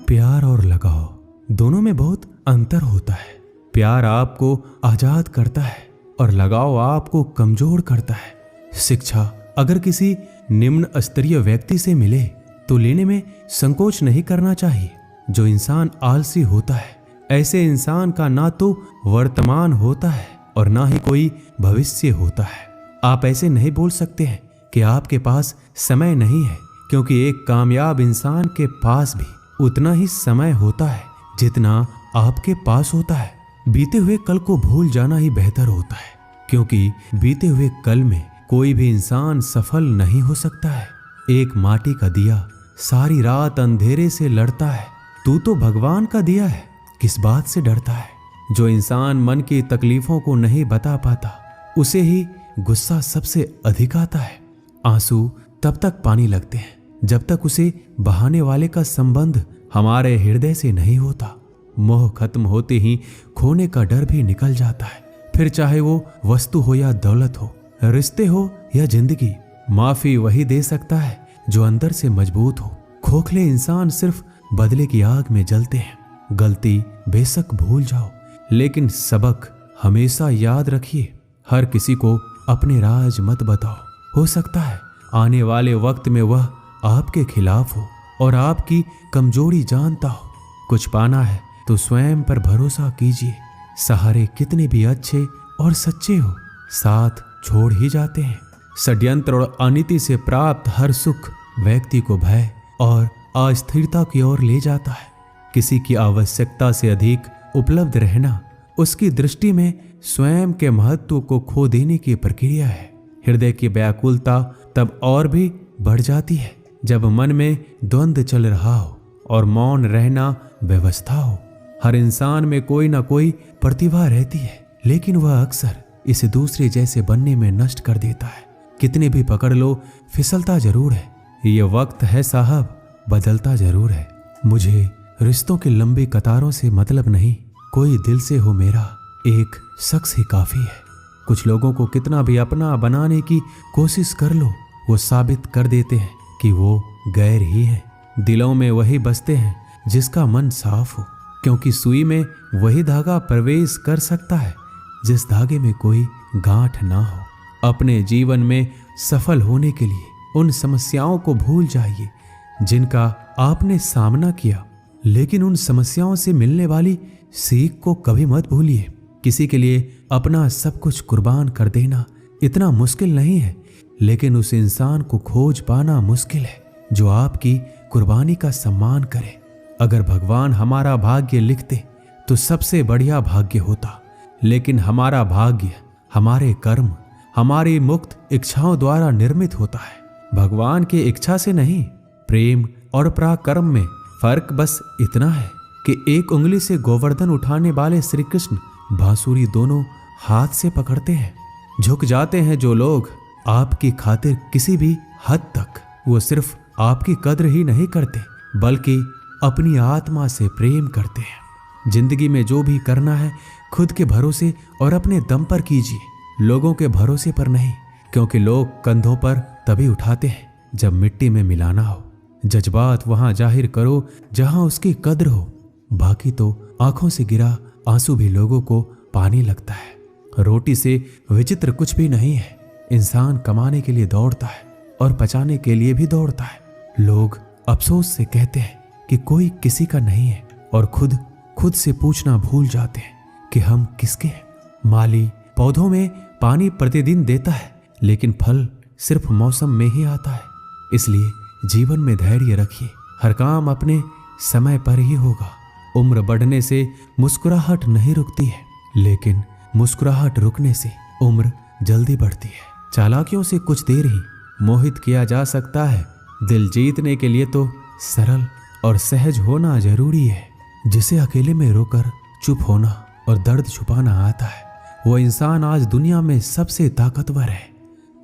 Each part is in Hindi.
प्यार और लगाव दोनों में बहुत अंतर होता है। प्यार आपको आजाद करता है और लगाव आपको कमजोर करता है। शिक्षा अगर किसी निम्न स्तरीय व्यक्ति से मिले तो लेने में संकोच नहीं करना चाहिए। जो इंसान आलसी होता है, ऐसे इंसान का ना तो वर्तमान होता है और ना ही कोई भविष्य होता है। आप ऐसे नहीं बोल सकते हैं कि आपके पास समय नहीं है, क्योंकि एक कामयाब इंसान के पास भी उतना ही समय होता है जितना आपके पास होता है। बीते हुए कल को भूल जाना ही बेहतर होता है, क्योंकि बीते हुए कल में कोई भी इंसान सफल नहीं हो सकता है। एक माटी का दिया सारी रात अंधेरे से लड़ता है, तू तो भगवान का दिया है, किस बात से डरता है। जो इंसान मन की तकलीफों को नहीं बता पाता, उसे ही गुस्सा सबसे अधिक आता है। आंसू तब तक पानी लगते हैं जब तक उसे बहाने वाले का संबंध हमारे हृदय से नहीं होता। मोह खत्म होते ही खोने का डर भी निकल जाता है, फिर चाहे वो वस्तु हो या दौलत हो, रिश्ते हो या जिंदगी। माफी वही दे सकता है जो अंदर से मजबूत हो। खोखले इंसान सिर्फ बदले की आग में जलते हैं। गलती बेशक भूल जाओ, लेकिन सबक हमेशा याद रखिए। हर किसी को अपने राज मत बताओ। हो सकता है आने वाले वक्त में वह आपके खिलाफ हो और आपकी कमजोरी जानता हो। कुछ पाना है तो स्वयं पर भरोसा कीजिए। सहारे कितने भी अच्छे और सच्चे हो, साथ छोड़ ही जाते हैं। षड्यंत्र और अनीति से प्राप्त हर सुख व्यक्ति को भय और अस्थिरता की ओर ले जाता है। किसी की आवश्यकता से अधिक उपलब्ध रहना उसकी दृष्टि में स्वयं के महत्व को खो देने की प्रक्रिया है। हृदय की व्याकुलता तब और भी बढ़ जाती है जब मन में द्वंद्व चल रहा हो और मौन रहना व्यवस्था हो। हर इंसान में कोई ना कोई प्रतिभा रहती है, लेकिन वह अक्सर इसे दूसरे जैसे बनने में नष्ट कर देता है। कितने भी पकड़ लो, फिसलता जरूर है। ये वक्त है साहब, बदलता जरूर है। मुझे रिश्तों की लंबी कतारों से मतलब नहीं, कोई दिल से हो मेरा एक शख्स ही काफी है। कुछ लोगों को कितना भी अपना बनाने की कोशिश कर लो, वो साबित कर देते हैं कि वो गैर ही हैं। दिलों में वही बसते हैं जिसका मन साफ हो, क्योंकि सुई में वही धागा प्रवेश कर सकता है जिस धागे में कोई गांठ ना हो। अपने जीवन में सफल होने के लिए उन समस्याओं को भूल जाइए जिनका आपने सामना किया, लेकिन उन समस्याओं से मिलने वाली सीख को कभी मत भूलिए। किसी के लिए अपना सब कुछ कुर्बान कर देना इतना मुश्किल नहीं है, लेकिन उस इंसान को खोज पाना मुश्किल है जो आपकी कुर्बानी का सम्मान करे। अगर भगवान हमारा भाग्य लिखते तो सबसे बढ़िया भाग्य होता, लेकिन हमारा भाग्य हमारे कर्म, हमारी मुक्त इच्छाओं द्वारा निर्मित होता है, भगवान की इच्छा से नहीं। प्रेम और पराक्रम में फर्क बस इतना है कि एक उंगली से गोवर्धन उठाने वाले श्री कृष्ण बांसुरी दोनों हाथ से पकड़ते हैं। झुक जाते हैं जो लोग आपकी खातिर किसी भी हद तक, वो सिर्फ आपकी कद्र ही नहीं करते बल्कि अपनी आत्मा से प्रेम करते हैं। जिंदगी में जो भी करना है खुद के भरोसे और अपने दम पर कीजिए, लोगों के भरोसे पर नहीं, क्योंकि लोग कंधों पर तभी उठाते हैं जब मिट्टी में मिलाना हो। जज्बात वहां जाहिर करो जहां उसकी कद्र हो, बाकी तो आंखों से गिरा आंसू भी लोगों को पानी लगता है। रोटी से विचित्र कुछ भी नहीं है। इंसान कमाने के लिए दौड़ता है और बचाने के लिए भी दौड़ता है। लोग अफसोस से कहते हैं कि कोई किसी का नहीं है और खुद से पूछना भूल जाते हैं कि हम किसके हैं। माली पौधों में पानी प्रतिदिन देता है, लेकिन फल सिर्फ मौसम में ही आता है। इसलिए जीवन में धैर्य रखिए, हर काम अपने समय पर ही होगा। उम्र बढ़ने से मुस्कुराहट नहीं रुकती है, लेकिन मुस्कुराहट रुकने से उम्र जल्दी बढ़ती है। चालाकियों से कुछ देर ही मोहित किया जा सकता है। दिल जीतने के लिए तो सरल और सहज होना जरूरी है। जिसे अकेले में रोकर चुप होना और दर्द छुपाना आता है, वो इंसान आज दुनिया में सबसे ताकतवर है।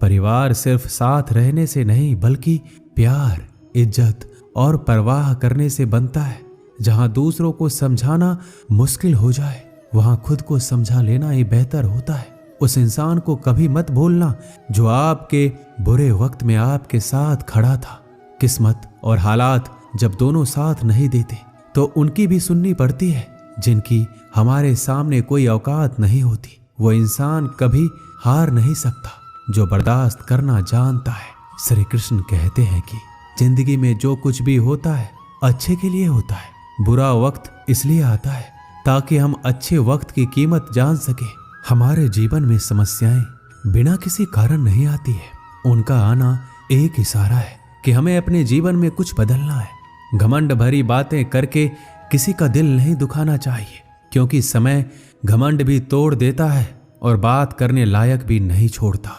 परिवार सिर्फ साथ रहने से नहीं, बल्कि प्यार, इज्जत और परवाह करने से बनता है। जहां दूसरों को समझाना मुश्किल हो जाए, वहां खुद को समझा लेना ही बेहतर होता है। उस इंसान को कभी मत भूलना जो आपके बुरे वक्त में आपके साथ खड़ा था। किस्मत और हालात जब दोनों साथ नहीं देते, तो उनकी भी सुननी पड़ती है। जिनकी हमारे सामने कोई औकात नहीं होती, वो इंसान कभी हार नहीं सकता जो बर्दाश्त करना जानता है। श्री कृष्ण कहते हैं कि जिंदगी में जो कुछ भी होता है अच्छे के लिए होता है। बुरा वक्त इसलिए आता है ताकि हम अच्छे वक्त की कीमत जान सके। हमारे जीवन में समस्याएं बिना किसी कारण नहीं आती है, उनका आना एक इशारा है कि हमें अपने जीवन में कुछ बदलना है। घमंड भरी बातें करके किसी का दिल नहीं दुखाना चाहिए, क्योंकि समय घमंड भी तोड़ देता है और बात करने लायक भी नहीं छोड़ता।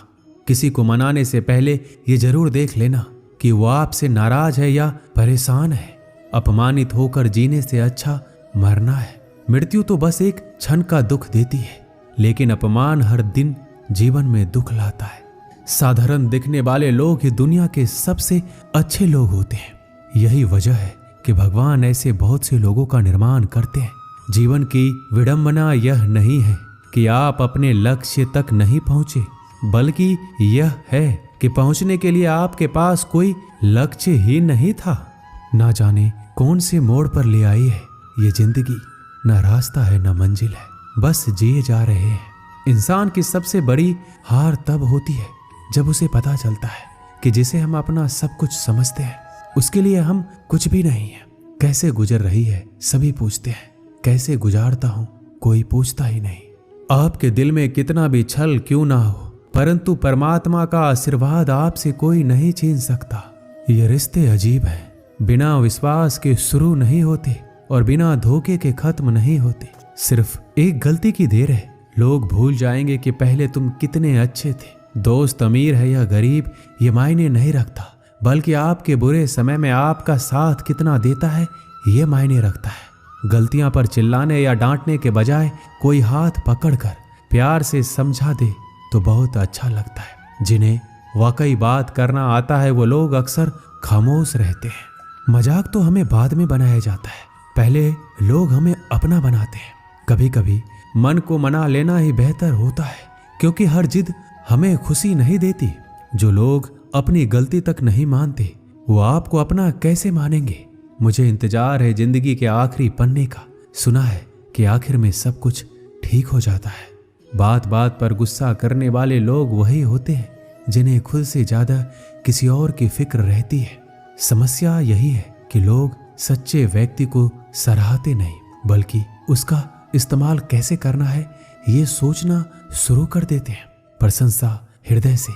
किसी को मनाने से पहले ये जरूर देख लेना कि वो आपसे नाराज है या परेशान है। अपमानित होकर जीने से अच्छा मरना है। मृत्यु तो बस एक क्षण का दुख देती है, लेकिन अपमान हर दिन जीवन में दुख लाता है। साधारण दिखने वाले लोग ही दुनिया के सबसे अच्छे लोग होते हैं। यही वजह है कि भगवान ऐसे बहुत से लोगों का निर्माण करते हैं। जीवन की विडंबना यह नहीं है कि आप अपने लक्ष्य तक नहीं पहुंचे, बल्कि यह है कि पहुंचने के लिए आपके पास कोई लक्ष्य ही नहीं था। ना जाने कौन से मोड़ पर ले आई है ये जिंदगी, ना रास्ता है ना मंजिल है, बस जिए जा रहे हैं। इंसान की सबसे बड़ी हार तब होती है जब उसे पता चलता है कि जिसे हम अपना सब कुछ समझते हैं उसके लिए हम कुछ भी नहीं है। कैसे गुजर रही है सभी पूछते हैं, कैसे गुजारता हूं कोई पूछता ही नहीं। आपके दिल में कितना भी छल क्यों ना हो, परंतु परमात्मा का आशीर्वाद आपसे कोई नहीं छीन सकता। ये रिश्ते अजीब हैं, बिना विश्वास के शुरू नहीं होते और बिना धोखे के खत्म नहीं होते। सिर्फ एक गलती की देर है, लोग भूल जाएंगे कि पहले तुम कितने अच्छे थे। दोस्त अमीर है या गरीब ये मायने नहीं रखता, बल्कि आपके बुरे समय में आपका साथ कितना देता है ये मायने रखता है। गलतियां पर चिल्लाने या डांटने के बजाय कोई हाथ पकड़कर प्यार से समझा दे तो बहुत अच्छा लगता है। जिन्हें वाकई बात करना आता है वो लोग अक्सर खामोश रहते हैं। मजाक तो हमें बाद में बनाया जाता है, पहले लोग हमें अपना बनाते हैं। कभी कभी मन को मना लेना ही बेहतर होता है, क्योंकि हर जिद हमें खुशी नहीं देती। जो लोग अपनी गलती तक नहीं मानते वो आपको अपना कैसे मानेंगे। मुझे इंतजार है जिंदगी के आखिरी पन्ने का। सुना है कि आखिर में सब कुछ ठीक हो जाता है। बात बात पर गुस्सा करने वाले लोग वही होते हैं जिन्हें खुद से ज्यादा किसी और की फिक्र रहती है। समस्या यही है कि लोग सच्चे व्यक्ति को सराहते नहीं, बल्कि उसका इस्तेमाल कैसे करना है ये सोचना शुरू कर देते हैं। प्रशंसा हृदय से,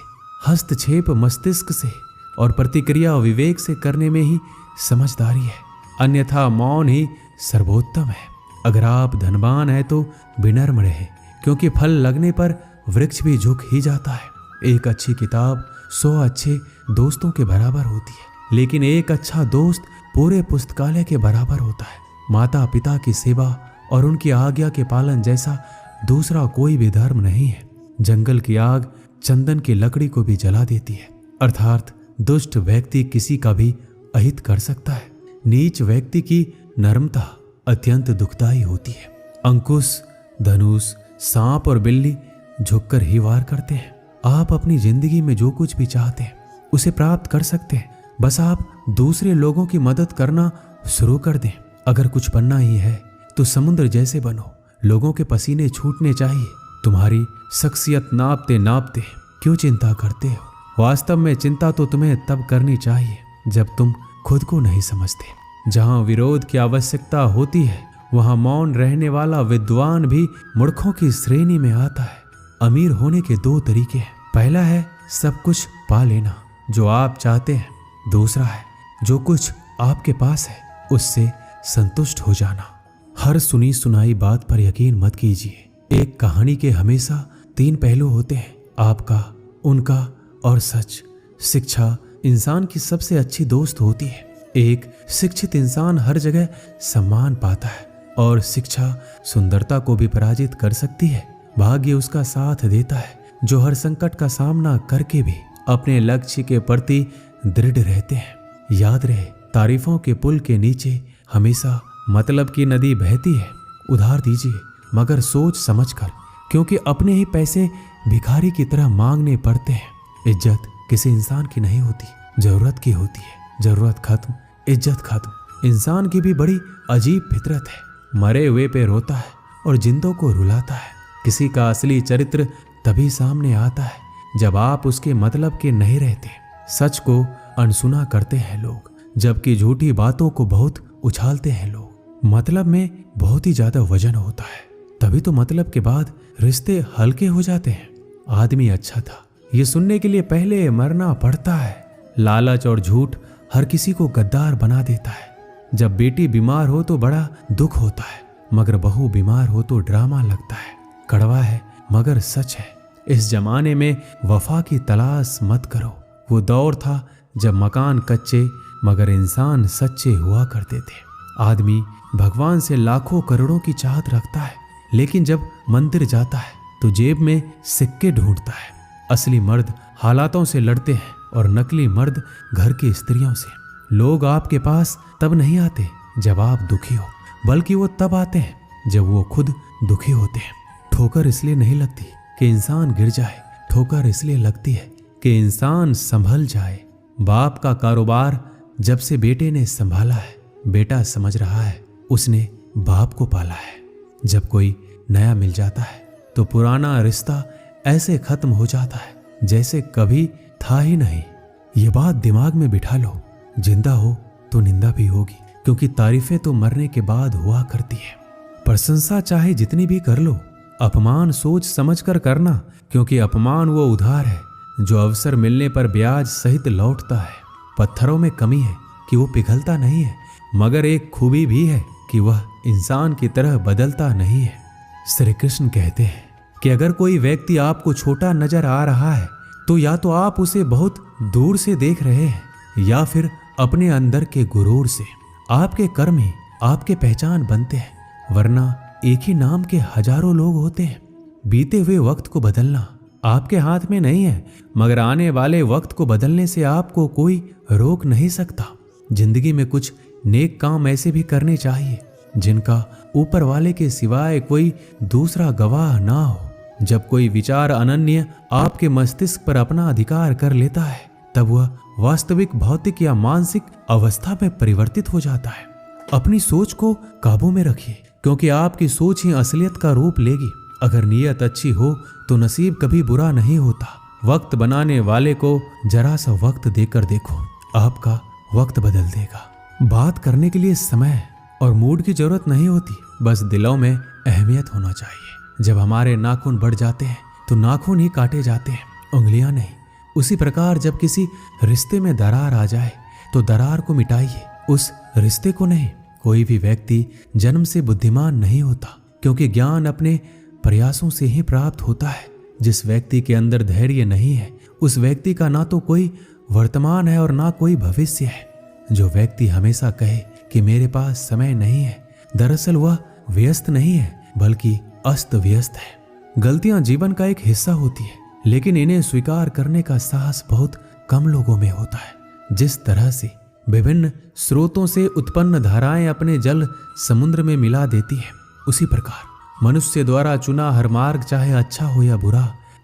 हस्तक्षेप मस्तिष्क से और प्रतिक्रिया विवेक से करने में ही समझदारी है, अन्यथा मौन ही सर्वोत्तम है। अगर आप धनवान हैं तो विनम्र रहे, क्योंकि फल लगने पर वृक्ष भी झुक ही जाता है। एक अच्छी किताब 100 अच्छे दोस्तों के बराबर होती है, लेकिन एक अच्छा दोस्त पूरे पुस्तकालय के बराबर होता है। माता पिता की सेवा और उनकी आज्ञा के पालन जैसा दूसरा कोई भी धर्म नहीं है। जंगल की आग चंदन की लकड़ी को भी जला देती है, अर्थात दुष्ट व्यक्ति किसी का भी अहित कर सकता है। नीच व्यक्ति की नर्मता अत्यंत दुखदायी होती है। अंकुश, धनुष, सांप और बिल्ली झुककर ही वार करते हैं। आप अपनी जिंदगी में जो कुछ भी चाहते हैं उसे प्राप्त कर सकते हैं, बस आप दूसरे लोगों की मदद करना शुरू कर दें। अगर कुछ बनना ही है तो समुद्र जैसे बनो। लोगों के पसीने छूटने चाहिए। तुम्हारी शख्सियत नापते नापते क्यों चिंता करते हो। वास्तव में चिंता तो तुम्हें तब करनी चाहिए जब तुम खुद को नहीं समझते। जहां विरोध की आवश्यकता होती है वहां मौन रहने वाला विद्वान भी मूर्खों की श्रेणी में आता है। अमीर होने के 2 तरीके हैं। पहला है सब कुछ पा लेना जो आप चाहते हैं। दूसरा है जो कुछ आपके पास है उससे संतुष्ट हो जाना। हर सुनी सुनाई बात पर यकीन मत कीजिए। एक कहानी के हमेशा 3 पहलू होते हैं, आपका, उनका और सच। शिक्षा इंसान की सबसे अच्छी दोस्त होती है। एक शिक्षित इंसान हर जगह सम्मान पाता है और शिक्षा सुंदरता को भी पराजित कर सकती है। भाग्य उसका साथ देता है जो हर संकट का सामना करके भी अपने लक्ष्य के प्रति दृढ़ रहते हैं। याद रहे, तारीफों के पुल के नीचे हमेशा मतलब की नदी बहती है। उधार दीजिए मगर सोच समझकर, क्योंकि अपने ही पैसे भिखारी की तरह मांगने पड़ते हैं। इज्जत किसी इंसान की नहीं होती, जरूरत की होती है। जरूरत खत्म, इज्जत खत्म। इंसान की भी बड़ी अजीब फितरत है। मरे हुए पे रोता है और जिंदों को रुलाता है। किसी का असली चरित्र तभी सामने आता है जब आप उसके मतलब के नहीं रहते। सच को अनसुना करते हैं लोग, जबकि झूठी बातों को बहुत उछालते हैं लोग। मतलब में बहुत ही ज्यादा वजन होता है, तभी तो मतलब के बाद रिश्ते हल्के हो जाते हैं। आदमी अच्छा था, ये सुनने के लिए पहले मरना पड़ता है। लालच और झूठ हर किसी को गद्दार बना देता है। जब बेटी बीमार हो तो बड़ा दुख होता है, मगर बहू बीमार हो तो ड्रामा लगता है। कड़वा है मगर सच है। इस जमाने में वफा की तलाश मत करो। वो दौर था जब मकान कच्चे मगर इंसान सच्चे हुआ करते थे। आदमी भगवान से लाखों करोड़ों की चाहत रखता है, लेकिन जब मंदिर जाता है तो जेब में सिक्के ढूंढता है। असली मर्द हालातों से लड़ते हैं और नकली मर्द घर की स्त्रियों से। लोग आपके पास तब नहीं आते जब आप दुखी हो, बल्कि वो तब आते हैं जब वो खुद दुखी होते हैं। ठोकर इसलिए नहीं लगती कि इंसान गिर जाए, ठोकर इसलिए लगती है कि इंसान संभल जाए। बाप का कारोबार जब से बेटे ने संभाला है, बेटा समझ रहा है उसने बाप को पाला है। जब कोई नया मिल जाता है तो पुराना रिश्ता ऐसे खत्म हो जाता है जैसे कभी था ही नहीं। ये बात दिमाग में बिठा लो। जिंदा हो तो निंदा भी होगी, क्योंकि तारीफें तो मरने के बाद हुआ करती है। प्रशंसा चाहे जितनी भी कर लो, अपमान सोच समझ कर करना, क्योंकि अपमान वो उधार है जो अवसर मिलने पर ब्याज सहित लौटता है। पत्थरों में कमी है कि वो पिघलता नहीं है, मगर एक खूबी भी है कि वह इंसान की तरह बदलता नहीं है। श्री कृष्ण कहते हैं कि अगर कोई व्यक्ति आपको छोटा नजर आ रहा है तो या तो आप उसे बहुत दूर से देख रहे हैं या फिर अपने अंदर के गुरूर से। आपके कर्म ही आपके पहचान बनते हैं, वरना एक ही नाम के हजारों लोग होते हैं। बीते हुए वक्त को बदलना आपके हाथ में नहीं है, मगर आने वाले वक्त को बदलने से आपको कोई रोक नहीं सकता। जिंदगी में कुछ नेक काम ऐसे भी करने चाहिए जिनका ऊपर वाले के सिवाय कोई दूसरा गवाह ना हो। जब कोई विचार अनन्य आपके मस्तिष्क पर अपना अधिकार कर लेता है, तब वह वास्तविक भौतिक या मानसिक अवस्था में परिवर्तित हो जाता है। अपनी सोच को काबू में रखिए, क्योंकि आपकी सोच ही असलियत का रूप लेगी। अगर नीयत अच्छी हो तो नसीब कभी बुरा नहीं होता। वक्त बनाने वाले को जरा सा वक्त देकर देखो, आपका वक्त बदल देगा। बात करने के लिए समय और मूड की जरूरत नहीं होती, बस दिलों में अहमियत होना चाहिए। जब हमारे नाखून बढ़ जाते हैं तो नाखून ही काटे जाते हैं, उंगलियां नहीं। उसी प्रकार जब किसी रिश्ते में दरार आ जाए तो दरार को मिटाइए, उस रिश्ते को नहीं। कोई भी व्यक्ति जन्म से बुद्धिमान नहीं होता, क्योंकि ज्ञान अपने प्रयासों से ही प्राप्त होता है। जिस व्यक्ति के अंदर धैर्य नहीं है, उस व्यक्ति का ना तो कोई वर्तमान है और ना कोई भविष्य है। जो व्यक्ति हमेशा कहे कि मेरे पास समय नहीं है, दरअसल वह व्यस्त नहीं है बल्कि अस्त व्यस्त है। गलतियां जीवन का एक हिस्सा होती है, लेकिन इन्हें स्वीकार करने का साहस बहुत कम लोगों में होता है। जिस तरह से विभिन्न स्रोतों से उत्पन्न धाराएं अपने जल समुद्र में मिला देती है, उसी प्रकार मनुष्य द्वारा चुना हर मार्ग, चाहे अच्छा हो या बुरा,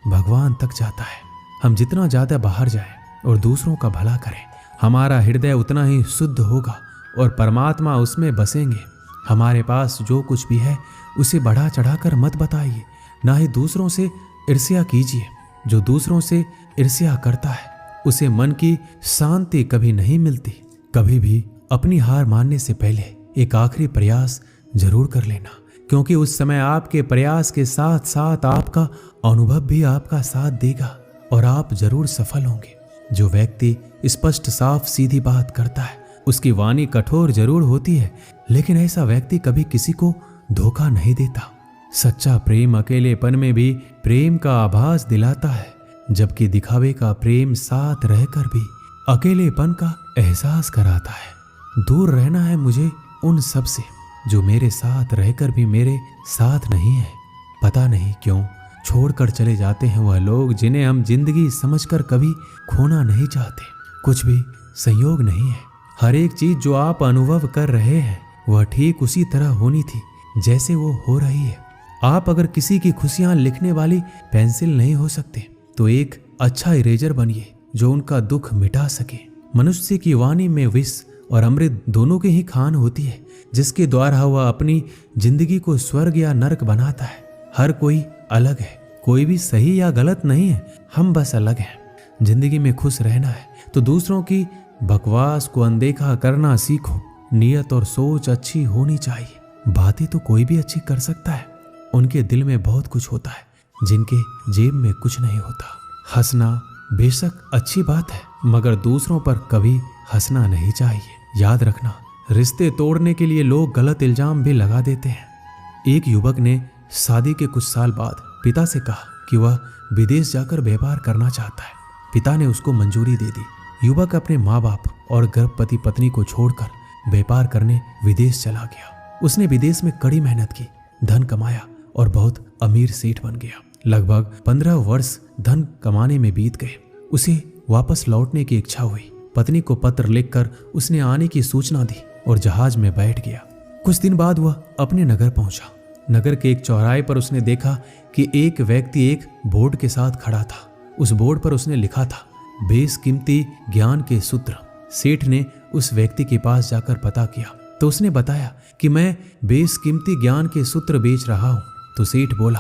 भगवान तक जाता है। हम जितना ज्यादा बाहर जाएं और दूसरों का भला करें, हमारा हृदय उतना ही शुद्ध होगा और परमात्मा उसमें बसेंगे। हमारे पास जो कुछ भी है उसे बढ़ा चढ़ाकर मत बताइए, ना ही दूसरों से ईर्ष्या कीजिए। जो दूसरों से ईर्ष्या करता है उसे मन की शांति कभी नहीं मिलती। कभी भी अपनी हार मानने से पहले एक आखिरी प्रयास जरूर कर लेना, क्योंकि उस समय आपके प्रयास के साथ साथ आपका अनुभव भी आपका साथ देगा और आप जरूर सफल होंगे। जो व्यक्ति स्पष्ट साफ सीधी बात करता है उसकी वाणी कठोर जरूर होती है, लेकिन ऐसा व्यक्ति कभी किसी को धोखा नहीं देता। सच्चा प्रेम अकेलेपन में भी प्रेम का आभास दिलाता है, जबकि दिखावे का प्रेम साथ रहकर भी अकेलेपन का एहसास कराता है। दूर रहना है मुझे उन सब से जो मेरे साथ रहकर भी मेरे साथ नहीं है। पता नहीं क्यों छोड़कर चले जाते हैं वह लोग जिन्हें हम जिंदगी समझकर कभी खोना नहीं चाहते। कुछ भी संयोग नहीं है। हर एक चीज जो आप अनुभव कर रहे हैं वह ठीक उसी तरह होनी थी जैसे वो हो रही है। आप अगर किसी की खुशियां लिखने वाली पेंसिल नहीं हो सकते तो एक अच्छा इरेजर बनिए जो उनका दुख मिटा सके। मनुष्य की वाणी में विष और अमृत दोनों के ही खान होती है, जिसके द्वारा वह अपनी जिंदगी को स्वर्ग या नरक बनाता है। हर कोई अलग है, कोई भी सही या गलत नहीं है, हम बस अलग हैं। जिंदगी में खुश रहना है तो दूसरों की बकवास को अनदेखा करना सीखो। नियत और सोच अच्छी होनी चाहिए। बातें तो कोई भी अच्छी कर सकता है, उनके दिल में बहुत कुछ होता है जिनके जेब में कुछ नहीं होता। हंसना बेशक अच्छी बात है, मगर दूसरों पर कभी हंसना नहीं चाहिए। याद रखना, रिश्ते तोड़ने के लिए लोग गलत इल्जाम भी लगा देते हैं। एक युवक ने शादी के कुछ साल बाद पिता से कहा कि वह विदेश जाकर व्यापार करना चाहता है। पिता ने उसको मंजूरी दे दी। युवक अपने माँ बाप और गर्भवती पत्नी को छोड़कर व्यापार करने विदेश चला गया। उसने विदेश में कड़ी मेहनत की, धन कमाया और बहुत अमीर सेठ बन गया। लगभग 15 वर्ष धन कमाने में बीत गए। उसे वापस लौटने की इच्छा हुई। पत्नी को पत्र लिखकर उसने आने की सूचना दी और जहाज में बैठ गया। कुछ दिन बाद वह अपने नगर पहुंचा। नगर के एक चौराहे पर उसने देखा कि एक व्यक्ति एक बोर्ड के साथ खड़ा था। उस बोर्ड पर उसने लिखा था, बेशकीमती ज्ञान के सूत्र। सेठ ने उस व्यक्ति के पास जाकर पता किया तो उसने बताया कि मैं बेशकीमती ज्ञान के सूत्र बेच रहा हूं। तो सेठ बोला,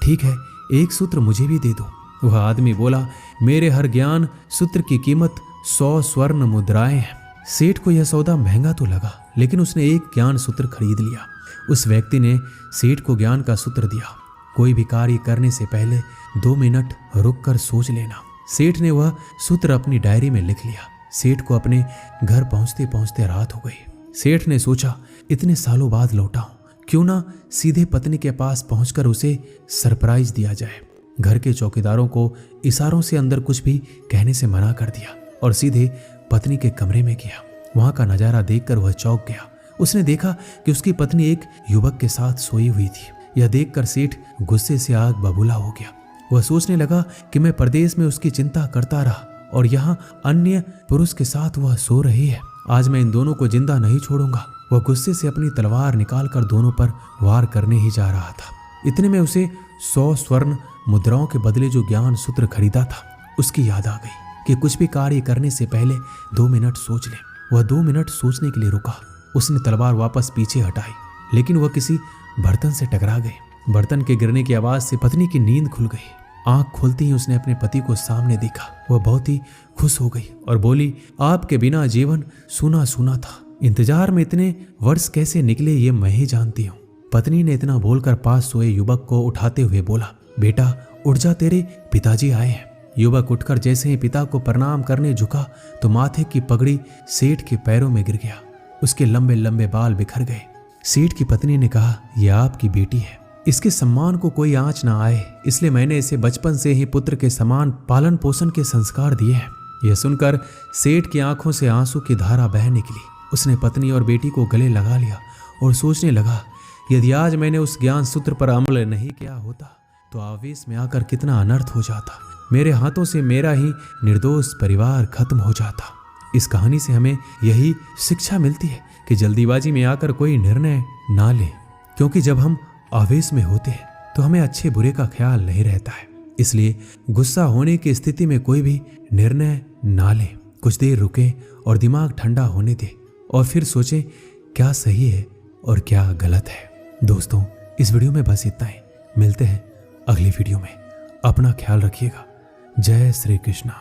ठीक है, एक सूत्र मुझे भी दे दो। वह आदमी बोला, मेरे हर ज्ञान सूत्र की कीमत 100 स्वर्ण मुद्राएं हैं। सेठ को यह सौदा महंगा तो लगा, लेकिन उसने एक ज्ञान सूत्र खरीद लिया। उस व्यक्ति ने सेठ को ज्ञान का सूत्र दिया, कोई भी कार्य करने से पहले 2 मिनट रुककर सोच लेना। सेठ ने वह सूत्र अपनी डायरी में लिख लिया। सेठ को अपने घर पहुंचते पहुंचते रात हो गई। सेठ ने सोचा, इतने सालों बाद लौटा हूं, क्यों ना सीधे पत्नी के पास पहुंचकर उसे सरप्राइज दिया जाए। घर के चौकीदारों को इशारों से अंदर कुछ भी कहने से मना कर दिया और सीधे पत्नी के कमरे में गया। वहां का नजारा देखकर वह चौंक गया। उसने देखा कि उसकी पत्नी एक युवक के साथ सोई हुई थी। यह देखकर सेठ गुस्से से आग बबूला हो गया। वह सोचने लगा कि मैं परदेश में उसकी चिंता करता रहा और यहाँ अन्य पुरुष के साथ वह सो रही है। आज मैं इन दोनों को जिंदा नहीं छोड़ूंगा। वह गुस्से से अपनी तलवार निकालकर दोनों पर वार करने ही जा रहा था। इतने में उसे 100 स्वर्ण मुद्राओं के बदले जो ज्ञान सूत्र खरीदा था उसकी याद आ गई कि कुछ भी कार्य करने से पहले 2 मिनट सोच ले। वह 2 मिनट सोचने के लिए रुका। उसने तलवार वापस पीछे हटाई, लेकिन वह किसी बर्तन से टकरा गए। बर्तन के गिरने की आवाज से पत्नी की नींद खुल गई। आंख खुलते ही उसने अपने पति को सामने देखा। वह बहुत ही खुश हो गई और बोली, आपके बिना जीवन सूना सूना था। इंतजार में इतने वर्ष कैसे निकले ये मैं ही जानती हूँ। पत्नी ने इतना बोलकर पास सोए युवक को उठाते हुए बोला, बेटा उठ जा, तेरे पिताजी आए हैं। युवक उठकर जैसे ही पिता को प्रणाम करने झुका तो माथे की पगड़ी सेठ के पैरों में गिर गया। उसके लंबे लंबे बाल बिखर गए। सेठ की पत्नी ने कहा, यह आपकी बेटी है, इसके सम्मान को कोई आंच ना आए, इसलिए मैंने इसे बचपन से ही पुत्र के समान पालन पोषण के संस्कार दिए हैं। यह सुनकर सेठ की आंखों से आंसू की धारा बह निकली। उसने पत्नी और बेटी को गले लगा लिया और सोचने लगा, यदि आज मैंने उस ज्ञान सूत्र पर अमल नहीं किया होता तो आवेश में आकर कितना अनर्थ हो जाता। मेरे हाथों से मेरा ही निर्दोष परिवार खत्म हो जाता। इस कहानी से हमें यही शिक्षा मिलती है कि जल्दीबाजी में आकर कोई निर्णय ना ले, क्योंकि जब हम आवेश में होते हैं तो हमें अच्छे बुरे का ख्याल नहीं रहता है। इसलिए गुस्सा होने की स्थिति में कोई भी निर्णय ना ले। कुछ देर रुके और दिमाग ठंडा होने दे और फिर सोचें क्या सही है और क्या गलत है। दोस्तों, इस वीडियो में बस इतना ही। मिलते हैं अगली वीडियो में। अपना ख्याल रखिएगा। जय श्री कृष्णा।